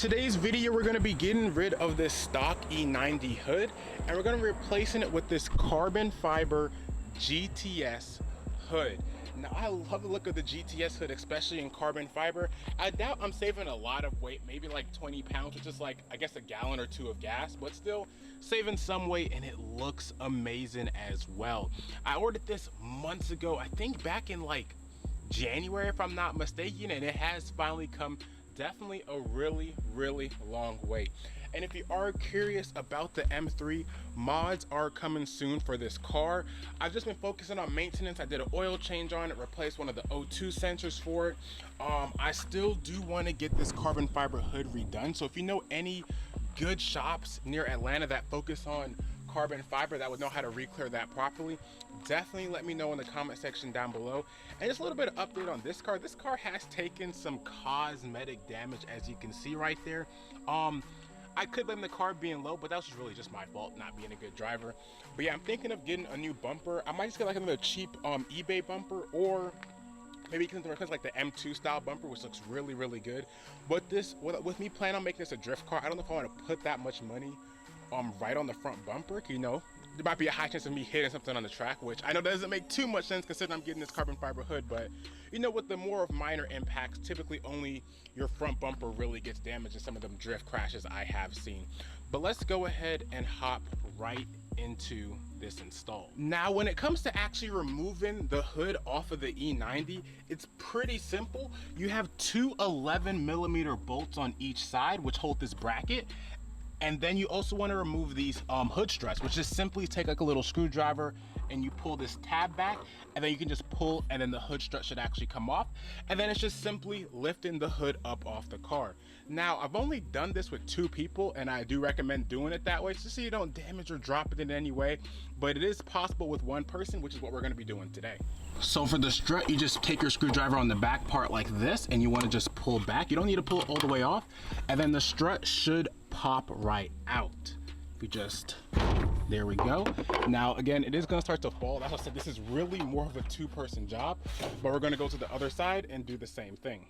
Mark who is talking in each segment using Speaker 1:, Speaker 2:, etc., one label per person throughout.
Speaker 1: in today's video, we're going to be getting rid of this stock E90 hood, and we're going to be replacing it with this carbon fiber GTS hood. Now, I love the look of the GTS hood, especially in carbon fiber. I doubt I'm saving a lot of weight, maybe like 20 pounds, which is like, I guess, a gallon or two of gas, but still saving some weight, and it looks amazing as well. I ordered this months ago, I think back in like January, if I'm not mistaken, and it has finally come definitely a really long way. And if you are curious about the M3, mods are coming soon for this car. I've just been focusing on maintenance. I did an oil change on it, replaced one of the O2 sensors for it. I still do want to get this carbon fiber hood redone, so if you know any good shops near Atlanta that focus on carbon fiber that would know how to re-clear that properly, definitely let me know in the comment section down below. And just a little bit of update on this car. This car has taken some cosmetic damage, as you can see right there. I could blame the car being low, but that was really just my fault, not being a good driver. But yeah, I'm thinking of getting a new bumper. I might just get like another cheap eBay bumper, or maybe you can replace like the M2 style bumper, which looks really good. But this, with me planning on making this a drift car, I don't know if I want to put that much money right on the front bumper. You know, there might be a high chance of me hitting something on the track, which I know doesn't make too much sense considering I'm getting this carbon fiber hood. But you know, with the more of minor impacts, typically only your front bumper really gets damaged in some of them drift crashes I have seen. But let's go ahead and hop right into this install. Now, when it comes to actually removing the hood off of the E90, it's pretty simple. You have two 11mm bolts on each side which hold this bracket. And then you also want to remove these hood struts, which is simply take like a little screwdriver and you pull this tab back, and then you can just pull, and then the hood strut should actually come off. And then it's just simply lifting the hood up off the car. Now, I've only done this with 2 people, and I do recommend doing it that way, just so you don't damage or drop it in any way. But it is possible with 1 person, which is what we're going to be doing today. So for the strut, you just take your screwdriver on the back part like this, and you want to just pull back. You don't need to pull it all the way off, and then the strut should pop right out. We just, there we go. Now again, it is going to start to fall. That's why I said this is really more of a 2-person job, but we're going to go to the other side and do the same thing.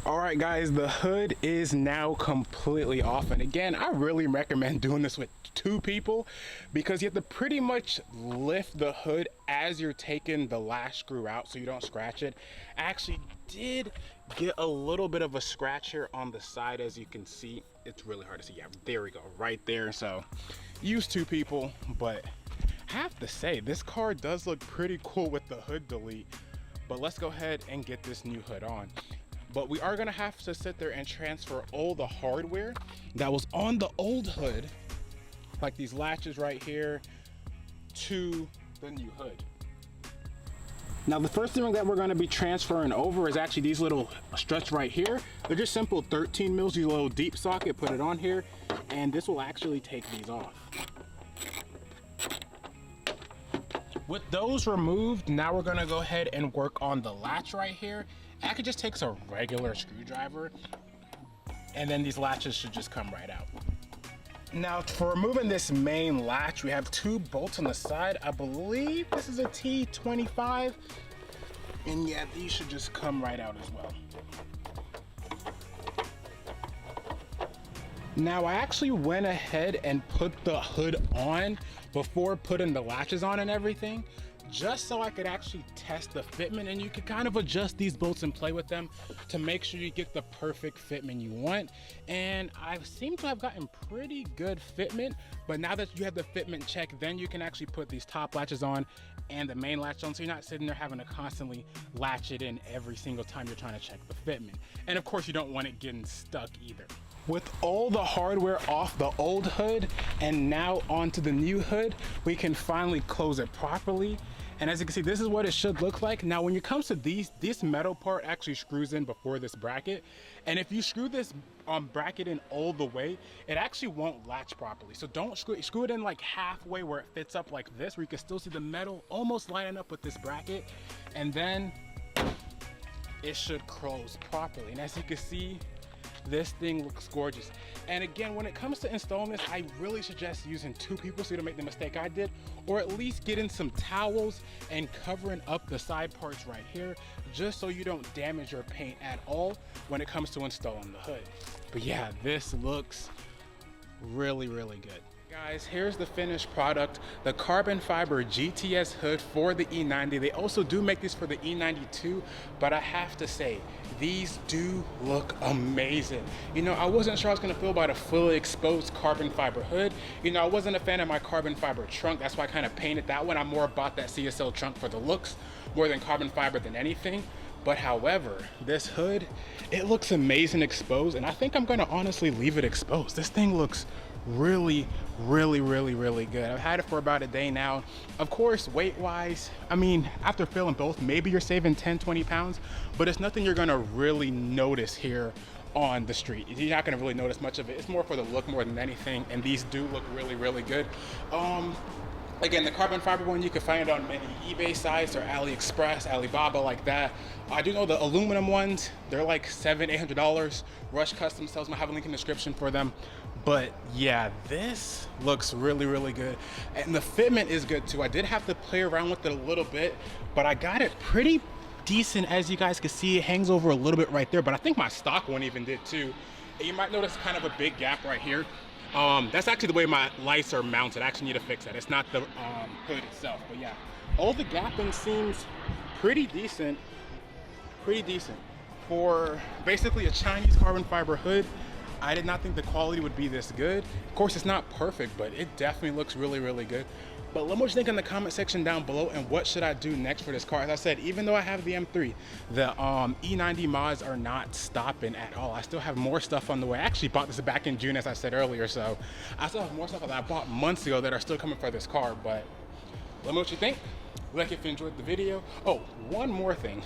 Speaker 1: All right guys, the hood is now completely off, and again, I really recommend doing this with 2 people because you have to pretty much lift the hood as you're taking the last screw out so you don't scratch it. I actually did get a little bit of a scratch here on the side, as you can see. It's really hard to see. Yeah, there we go, right there. So use 2 people, but I have to say this car does look pretty cool with the hood delete. But let's go ahead and get this new hood on. But we are gonna have to sit there and transfer all the hardware that was on the old hood, like these latches right here, to the new hood. Now, the first thing that we're gonna be transferring over is actually these little struts right here. They're just simple 13 mils, these little deep socket, put it on here, and this will actually take these off. With those removed, now we're gonna go ahead and work on the latch right here. Actually just takes a regular screwdriver, and then these latches should just come right out. Now, for removing this main latch, we have 2 bolts on the side. I believe this is a T25, and yeah, these should just come right out as well. Now, I actually went ahead and put the hood on before putting the latches on and everything, just so I could actually test the fitment, and you can kind of adjust these bolts and play with them to make sure you get the perfect fitment you want. And I seem to have gotten pretty good fitment, but now that you have the fitment check, then you can actually put these top latches on and the main latch on, so you're not sitting there having to constantly latch it in every single time you're trying to check the fitment. And of course, you don't want it getting stuck either. With all the hardware off the old hood and now onto the new hood, we can finally close it properly. And as you can see, this is what it should look like. Now, when it comes to this metal part actually screws in before this bracket. And if you screw this bracket in all the way, it actually won't latch properly. So don't screw it in like halfway where it fits up like this, where you can still see the metal almost lining up with this bracket. And then it should close properly. And as you can see, This thing looks gorgeous. And again, when it comes to installing this, I really suggest using 2 people so you don't make the mistake I did, or at least getting some towels and covering up the side parts right here, just so you don't damage your paint at all when it comes to installing the hood. But yeah, this looks really, really good. Guys, here's the finished product, the carbon fiber GTS hood for the E90. They also do make these for the E92, but I have to say, these do look amazing. You know, I wasn't sure I was gonna feel about a fully exposed carbon fiber hood. You know, I wasn't a fan of my carbon fiber trunk. That's why I kind of painted that one. I'm more about that CSL trunk for the looks, more than carbon fiber than anything. But however, this hood, it looks amazing exposed, and I think I'm gonna honestly leave it exposed. This thing looks really, really, really, really good. I've had it for about a day now. Of course, weight wise, I mean, after filling both, maybe you're saving 10, 20 pounds, but it's nothing you're gonna really notice here on the street. You're not gonna really notice much of it. It's more for the look more than anything, and these do look really, really good. Again, the carbon fiber one, you can find it on many eBay sites or AliExpress, Alibaba, like that. I do know the aluminum ones, they're like $700, $800. Rush Custom sells them. I have a link in the description for them. But yeah, this looks really, really good. And the fitment is good too. I did have to play around with it a little bit, but I got it pretty decent. As you guys can see, it hangs over a little bit right there, but I think my stock one even did too. And you might notice kind of a big gap right here. That's actually the way my lights are mounted. I actually need to fix that. It's not the hood itself, but yeah. All the gapping seems pretty decent. Pretty decent. For basically a Chinese carbon fiber hood, I did not think the quality would be this good. Of course, it's not perfect, but it definitely looks really, really good. But let me know what you think in the comment section down below, and what should I do next for this car. As I said, even though I have the M3, the E90 mods are not stopping at all. I still have more stuff on the way. I actually bought this back in June, as I said earlier, so I still have more stuff that I bought months ago that are still coming for this car. But let me know what you think. Like if you enjoyed the video. Oh, one more thing.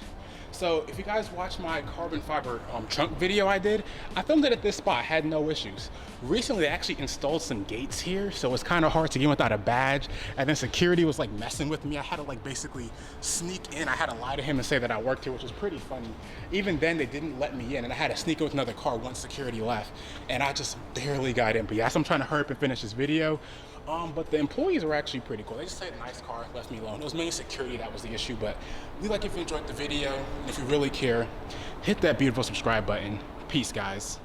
Speaker 1: So if you guys watched my carbon fiber trunk video I did, I filmed it at this spot, had no issues. Recently, they actually installed some gates here, so it's kind of hard to get in without a badge. And then security was like messing with me. I had to like basically sneak in. I had to lie to him and say that I worked here, which was pretty funny. Even then, they didn't let me in, and I had to sneak in with another car once security left. And I just barely got in. But yes, I'm trying to hurry up and finish this video. But the employees were actually pretty cool. They just said nice car, left me alone. It was mainly security that was the issue, but leave a like if you enjoyed the video. And if you really care, hit that beautiful subscribe button. Peace, guys.